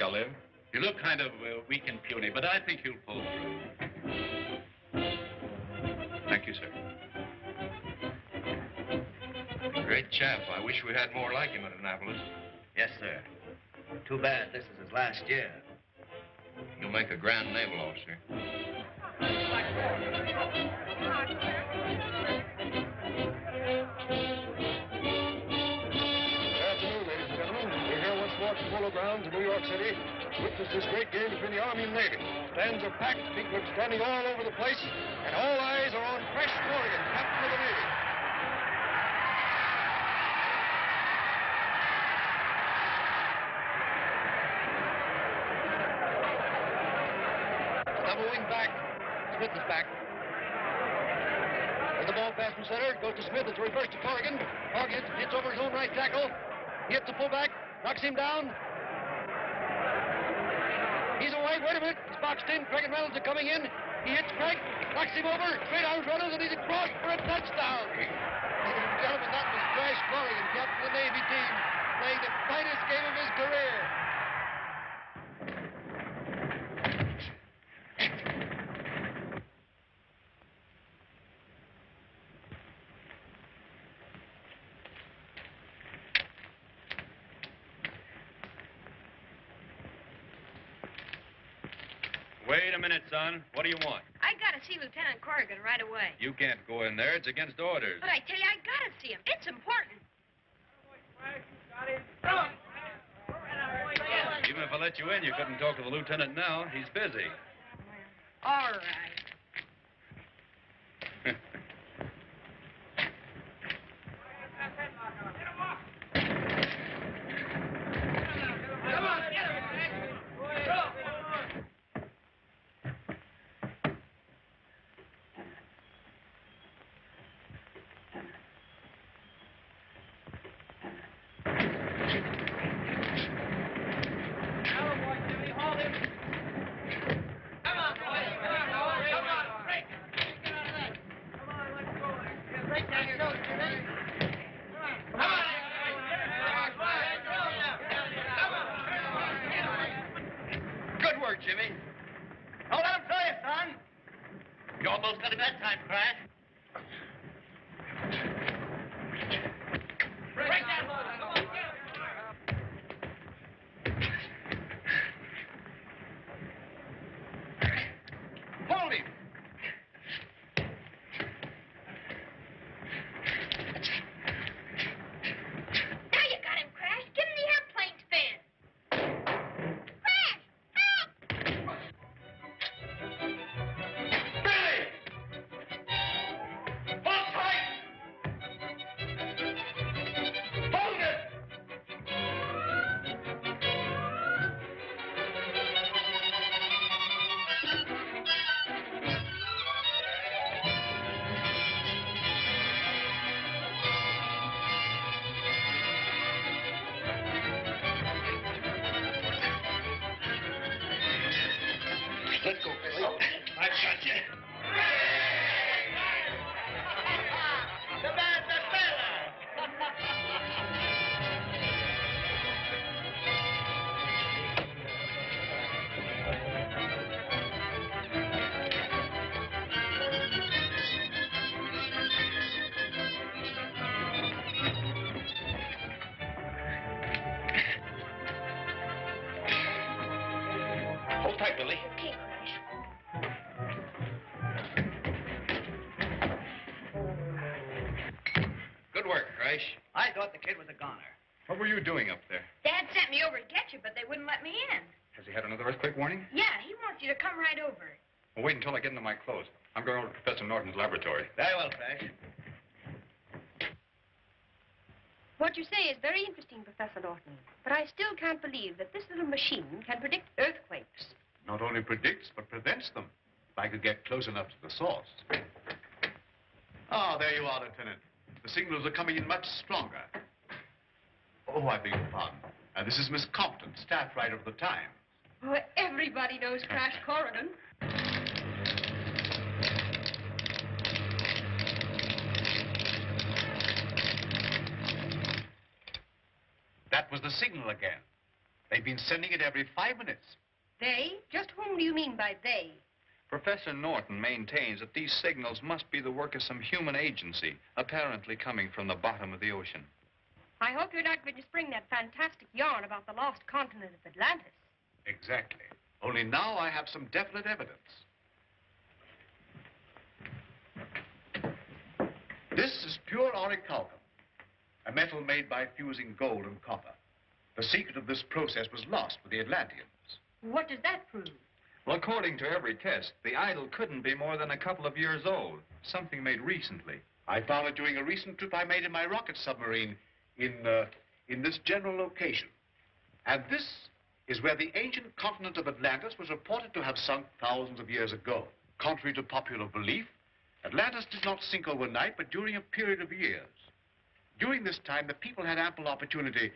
shall live. You look kind of weak and puny, but I think you'll pull through. Thank you, sir. Great chap. I wish we had more like him at Annapolis. Yes, sir. Too bad this is his last year. You'll make a grand naval officer. From Polo Grounds in New York City to witness this great game between the Army and Navy. Stands are packed, people are standing all over the place, and all eyes are on fresh Corrigan, captain of the Navy. Double wing back. Smith is back. There's the ball pass from center. Goes to Smith. It's reversed to Corrigan. Corrigan hits over his own right tackle. He hits the fullback. Knocks him down. He's away. Wait a minute. He's boxed in. Craig and Reynolds are coming in. He hits Craig. Knocks him over. Straight arms Reynolds, and he's across for a touchdown. Ladies and gentlemen, that was Crash Corrigan, captain of the Navy team, playing the finest game of his career. Wait a minute, son. What do you want? I gotta see Lieutenant Corrigan right away. You can't go in there. It's against orders. But I tell you, I gotta see him. It's important. Even if I let you in, you couldn't talk to the lieutenant now. He's busy. All right. Good work, Jimmy. Don't let him throw you, son. You almost got him that time, Crash. Break that load. Come on, get him. Hold him. Now you got him, Crash. Give him the airplane spin. Crash! Help! Billy! Hold tight! Hold it! Let's go, Billy. I got you. The man, the fella. Hold tight, Billy. Okay, Crash. Good work, Crash. I thought the kid was a goner. What were you doing up there? Dad sent me over to get you, but they wouldn't let me in. Has he had another earthquake warning? Yeah, he wants you to come right over. Well, wait until I get into my clothes. I'm going over to Professor Norton's laboratory. Very well, Crash. What you say is very interesting, Professor Norton. But I still can't believe that this little machine can predict earthquakes. Not only predicts, but prevents them. If I could get close enough to the source. Ah, there you are, Lieutenant. The signals are coming in much stronger. Oh, I beg your pardon. This is Miss Compton, staff writer of the Times. Oh, everybody knows Crash Corrigan. That was the signal again. They've been sending it every 5 minutes. They? Just whom do you mean by they? Professor Norton maintains that these signals must be the work of some human agency, apparently coming from the bottom of the ocean. I hope you're not going to spring that fantastic yarn about the lost continent of Atlantis. Exactly. Only now I have some definite evidence. This is pure orichalcum, a metal made by fusing gold and copper. The secret of this process was lost with the Atlanteans. What does that prove? Well, according to every test, the idol couldn't be more than a couple of years old. Something made recently. I found it during a recent trip I made in my rocket submarine in this general location. And this is where the ancient continent of Atlantis was reported to have sunk thousands of years ago. Contrary to popular belief, Atlantis did not sink overnight, but during a period of years. During this time, the people had ample opportunity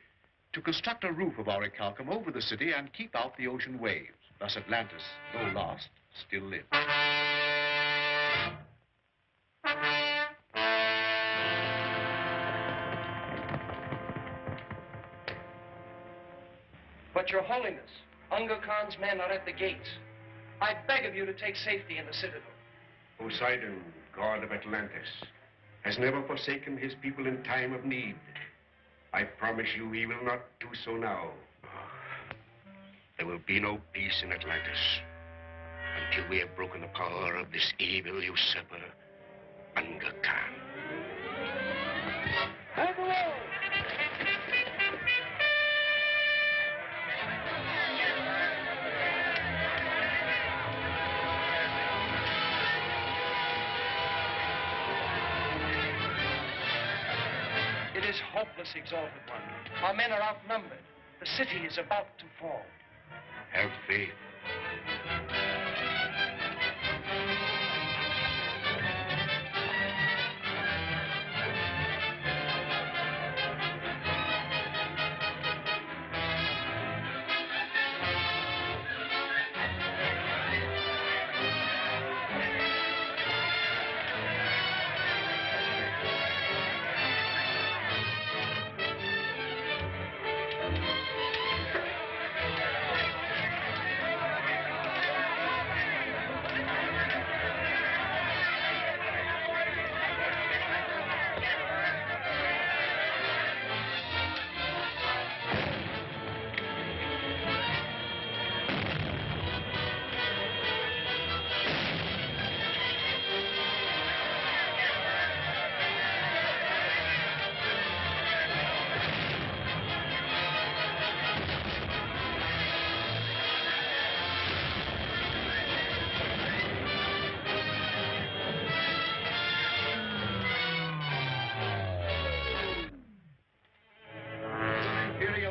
to construct a roof of orichalcum over the city and keep out the ocean waves. Thus Atlantis, though lost, still lived. But Your Holiness, Unga Khan's men are at the gates. I beg of you to take safety in the citadel. Poseidon, god of Atlantis, has never forsaken his people in time of need. I promise you he will not do so now. There will be no peace in Atlantis until we have broken the power of this evil usurper, Unga Khan. It is hopeless, Exalted One. Our men are outnumbered. The city is about to fall. Have faith.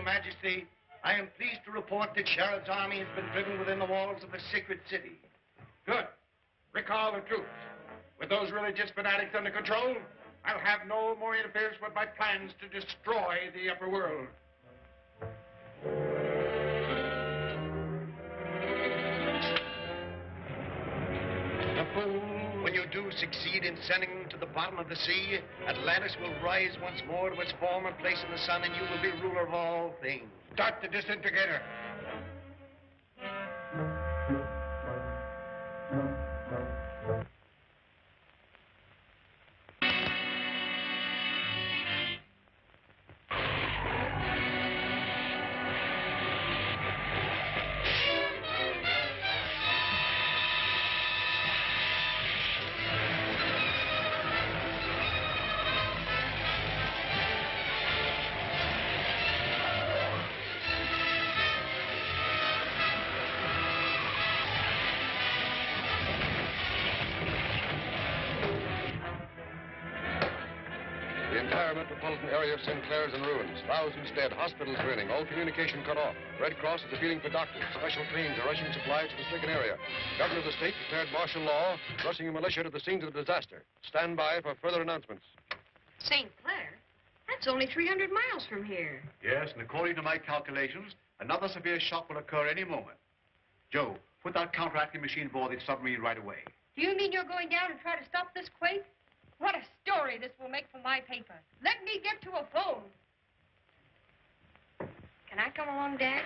Majesty, I am pleased to report that Sharad's army has been driven within the walls of the sacred city. Good. Recall the troops. With those religious fanatics under control, I'll have no more interference with my plans to destroy the upper world. A fool. When you do succeed in sending them to the bottom of the sea, Atlantis will rise once more to its former place in the sun, and you will be ruler of all things. Start the disintegrator. The entire metropolitan area of Sinclair is in ruins. Thousands dead, hospitals burning, all communication cut off. Red Cross is appealing for doctors. Special trains are rushing supplies to the stricken area. Governor of the state declared martial law, rushing a militia to the scenes of the disaster. Stand by for further announcements. St. Clair? That's only 300 miles from here. Yes, and according to my calculations, another severe shock will occur any moment. Joe, put that counteracting machine aboard the submarine right away. Do you mean you're going down and try to stop this quake? What a story this will make for my paper. Let me get to a phone. Can Can I come along, Dad?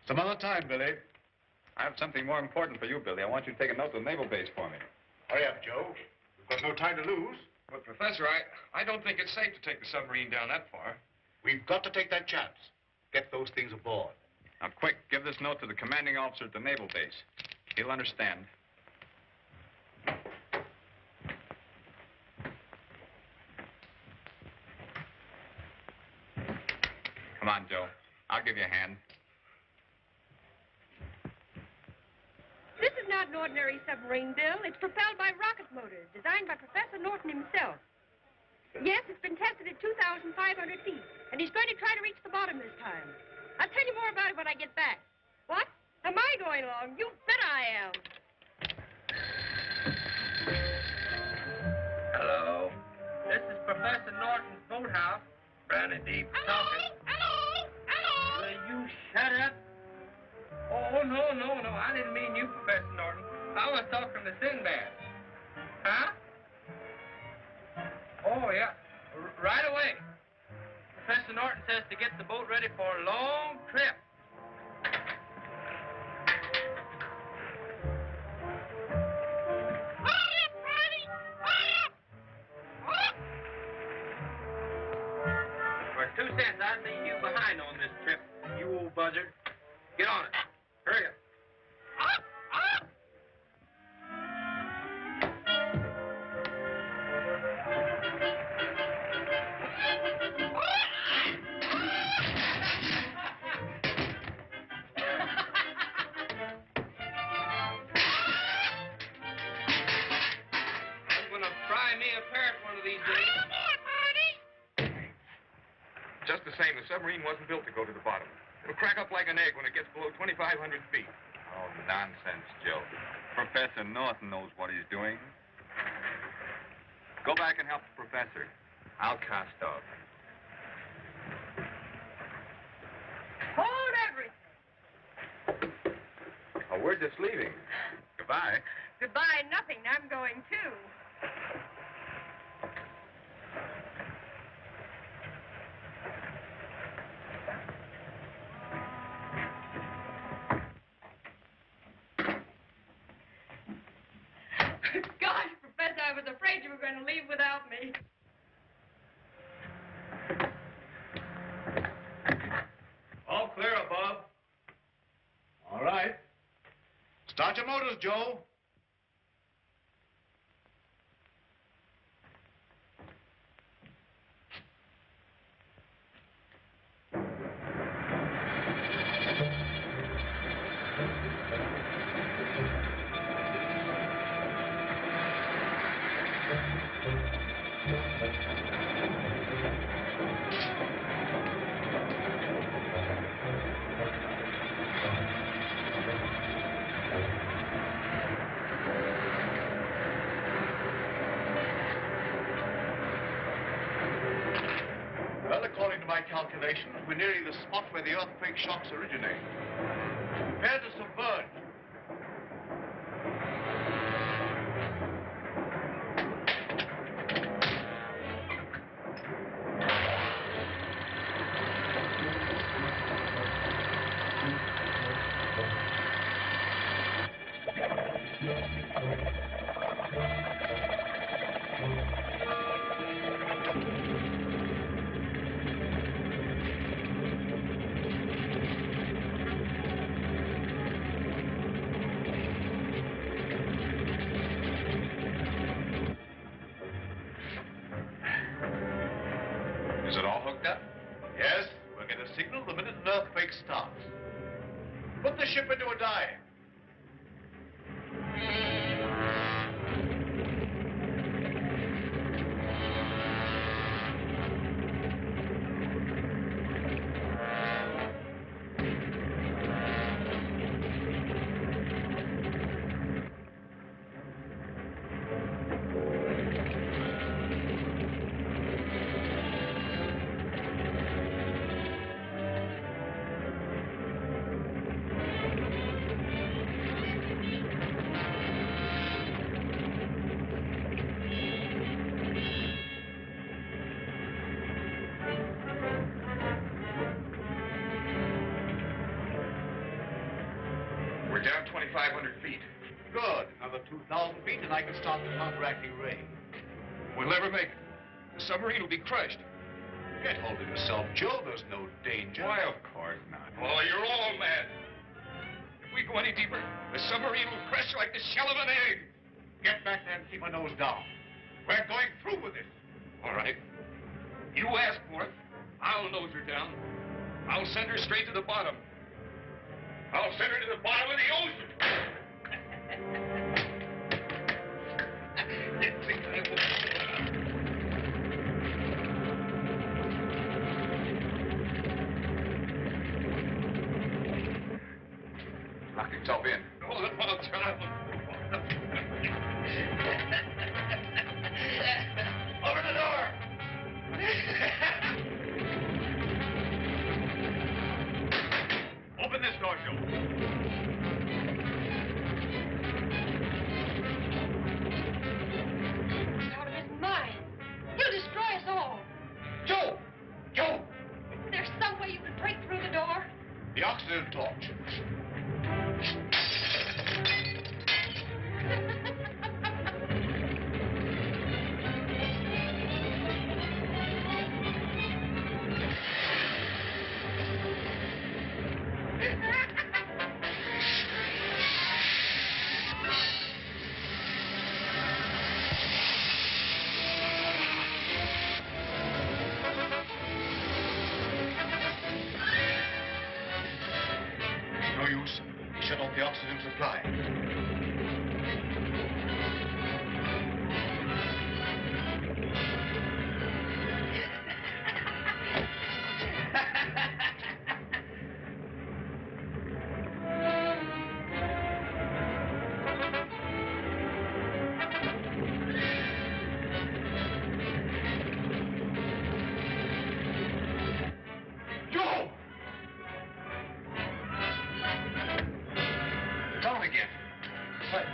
Some other time, Billy. I have something more important for you, Billy. I want you to take a note to the naval base for me. Hurry up, Joe. We've got no time to lose. But, Professor, I don't think it's safe to take the submarine down that far. We've got to take that chance. Get those things aboard. Now, quick, give this note to the commanding officer at the naval base. He'll understand. Come on, Joe. I'll give you a hand. This is not an ordinary submarine, Bill. It's propelled by rocket motors, designed by Professor Norton himself. Yes, it's been tested at 2,500 feet, and he's going to try to reach the bottom this time. I'll tell you more about it when I get back. What? Am I going along? You bet I am. Hello. This is Professor Norton's boathouse. Brownie Deep talking. Hello. Will you shut up? Oh, no. I didn't mean you, Professor Norton. I was talking to Sinbad. Huh? Oh, yeah. Right away. Professor Norton says to get the boat ready for a long trip. Hurry up, Brownie. Hurry up. For 2 cents, I'd leave you behind on this trip, you old buzzard. Get on it. Hurry up. I'm gonna fry me a parrot one of these days. Just the same, the submarine wasn't built to go to the bottom. It'll crack up like an egg when it gets below 2,500 feet. Oh, nonsense, Joe. Professor Norton knows what he's doing. Go back and help the professor. I'll cast off. Hold everything. Oh, we're just leaving. Goodbye. Goodbye, nothing. I'm going too. Gosh, Professor, I was afraid you were going to leave without me. All clear above. All right. Start your motors, Joe. Well, according to my calculations, we're nearing the spot where the earthquake shocks originate. Prepare to submerge. Is it all hooked up? Yes, we'll get a signal the minute an earthquake starts. Put the ship into a dive. 2,500 feet. Good. Another 2,000 feet, and I can start the counteracting ray. We'll never make it. The submarine will be crushed. Get hold of yourself, Joe. There's no danger. Why, of course not. Oh, you're all mad. If we go any deeper, the submarine will crash like the shell of an egg. Get back there and keep my nose down. We're going through with it. All right. You ask for it. I'll nose her down. I'll send her straight to the bottom. I'll send her to the bottom of the ocean. Lock yourself in. Oh, the ball, child. Open the door. Open this door, Joe. Out of his mind. He'll destroy us all. Joe! Joe! Isn't there some way you can break through the door? The oxygen torch. No use. He shut off the oxygen supply. Joe! Down again. What?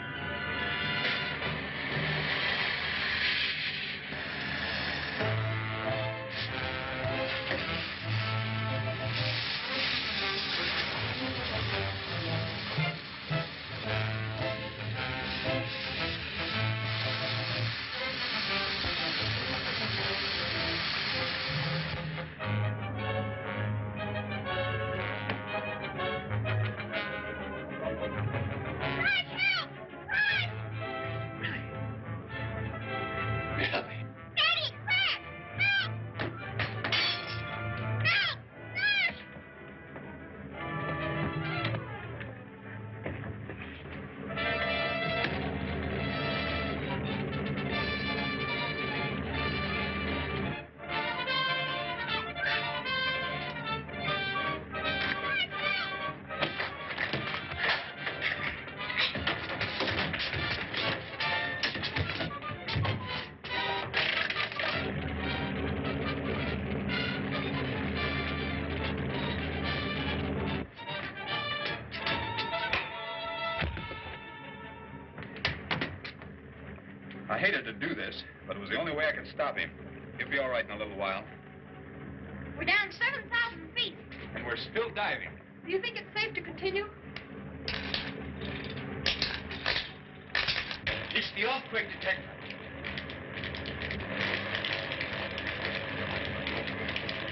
Really? Daddy, crash! Help! Help! Nurse! I hated to do this, but it was the only way I could stop him. He'll be all right in a little while. We're down 7,000 feet. And we're still diving. Do you think it's safe to continue? It's the earthquake detector.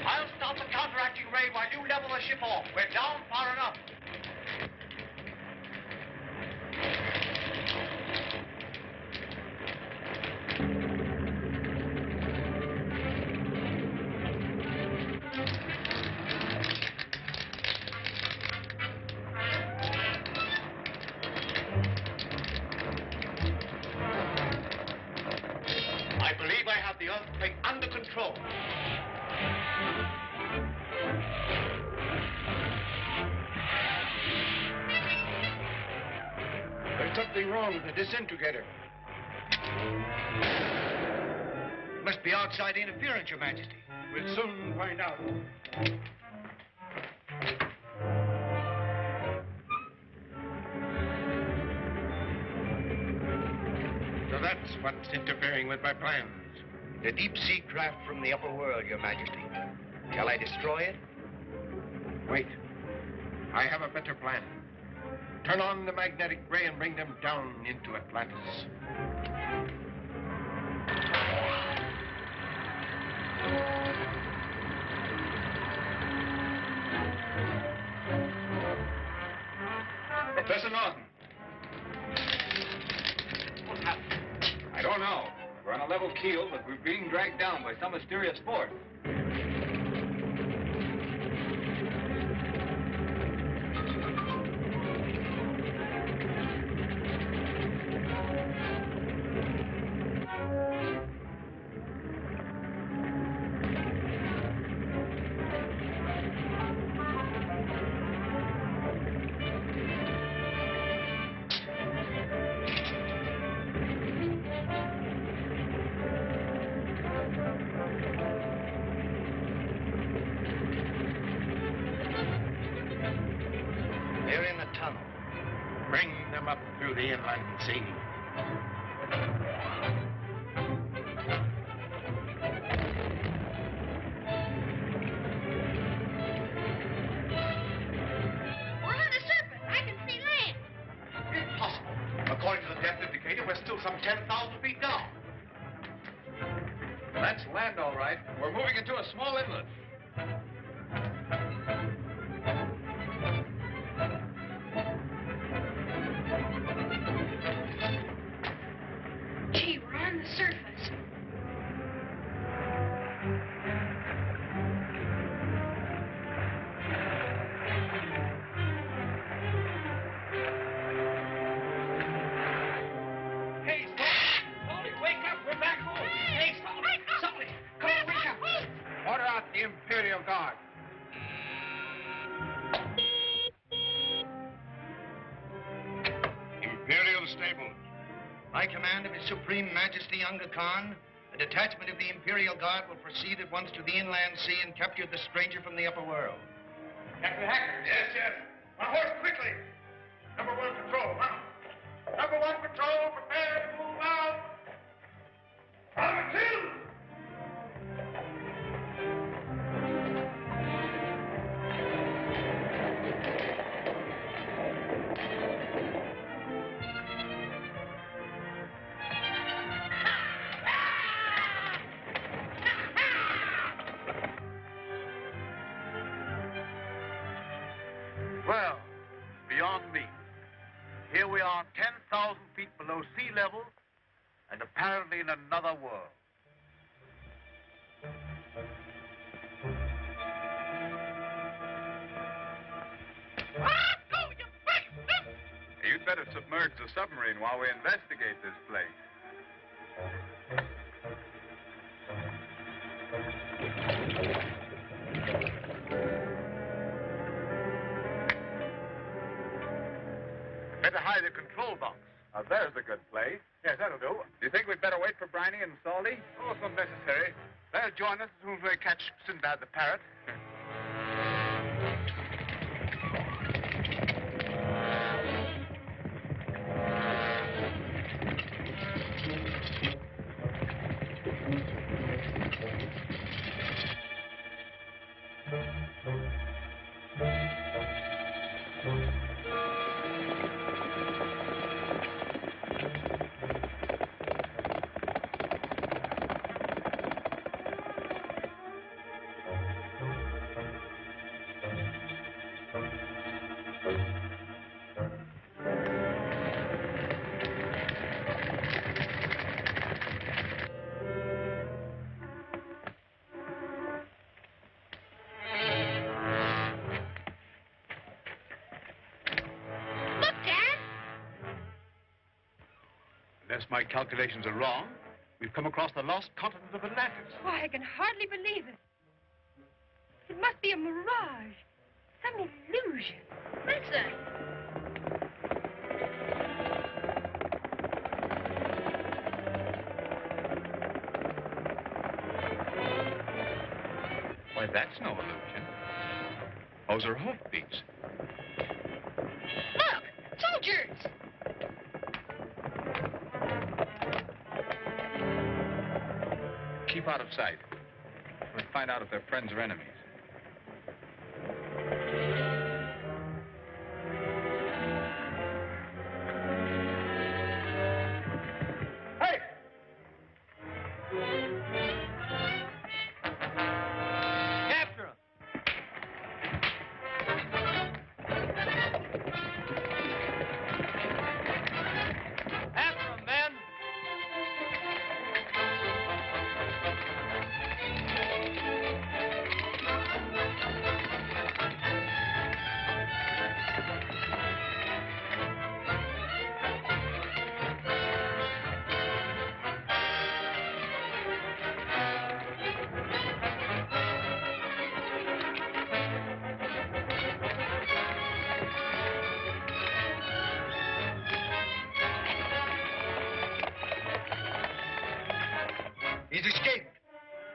I'll stop the counteracting ray while you level the ship off. We're down far enough. I believe I have the earthquake under control. There's something wrong with the disintegrator. Must be outside interference, Your Majesty. We'll soon find out. So that's what's interfering with my plans. The deep-sea craft from the upper world, Your Majesty. Shall I destroy it? Wait. I have a better plan. Turn on the magnetic ray and bring them down into Atlantis. Professor Norton. What happened? I don't know. We're on a level keel, but we're being dragged down by some mysterious force. They're in the tunnel. Bring them up through the inland sea. We're on the surface. I can see land. Impossible. According to the depth indicator, we're still some 10,000 feet down. That's land, all right. We're moving into a small inlet. Gee, we're on the surface. Hey, Salty, wake up. We're back home. Hey, Salty, come on, wake up. Order out the Imperial Guard. Imperial Stables. By command of His Supreme Majesty Unga Khan, a detachment of the Imperial Guard will proceed at once to the inland sea and capture the stranger from the upper world. Captain Hacker. Yes, yes. On horse, quickly. Number 1 patrol, mount. Number 1 patrol, prepare to move out. Number 2. Well, beyond me. Here we are 10,000 feet below sea level and apparently in another world. You'd better submerge the submarine while we investigate this place. Better hide the control box. Now, there's a good place. Yes, that'll do. Do you think we'd better wait for Briny and Salty? Oh, it's not necessary. They'll join us as soon as we catch Sinbad the parrot. Unless my calculations are wrong, we've come across the lost continent of Atlantis. Why, I can hardly believe it. It must be a mirage, some illusion. Listen. Why, that's no illusion. Those are hoofbeats. Look, soldiers. Keep out of sight. We'll find out if they're friends or enemies.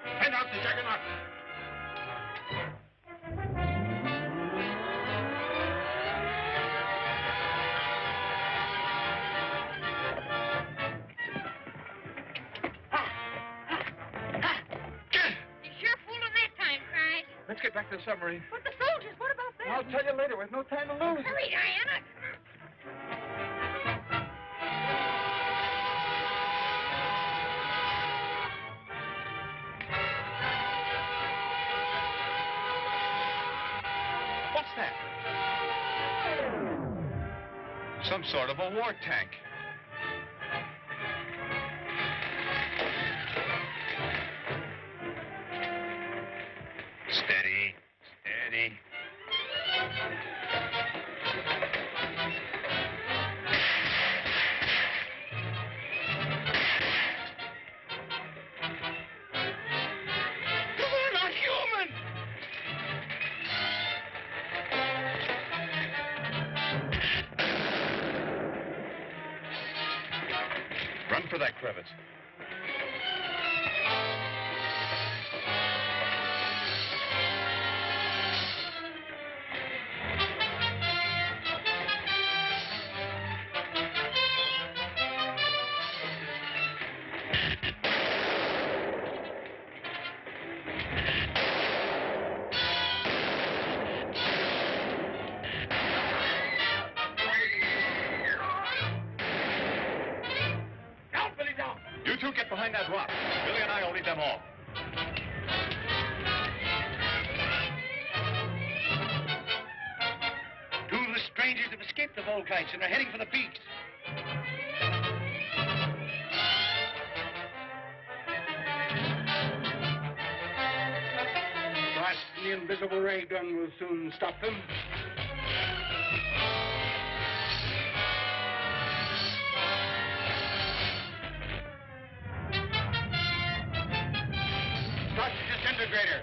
Send out the juggernaut. You sure fooled him that time, Crash. Let's get back to the submarine. But the soldiers, what about them? I'll tell you later. We've no time to lose. Hurry, Diana. What's that? Some sort of a war tank. Steady, steady. They're not human. Run for that crevice. Down, Billy, down. You two get behind that rock. Billy and I will lead them off. Two of the strangers have escaped the Volkites and are heading for the peaks. Perhaps the invisible ray gun will soon stop them. Start the disintegrator.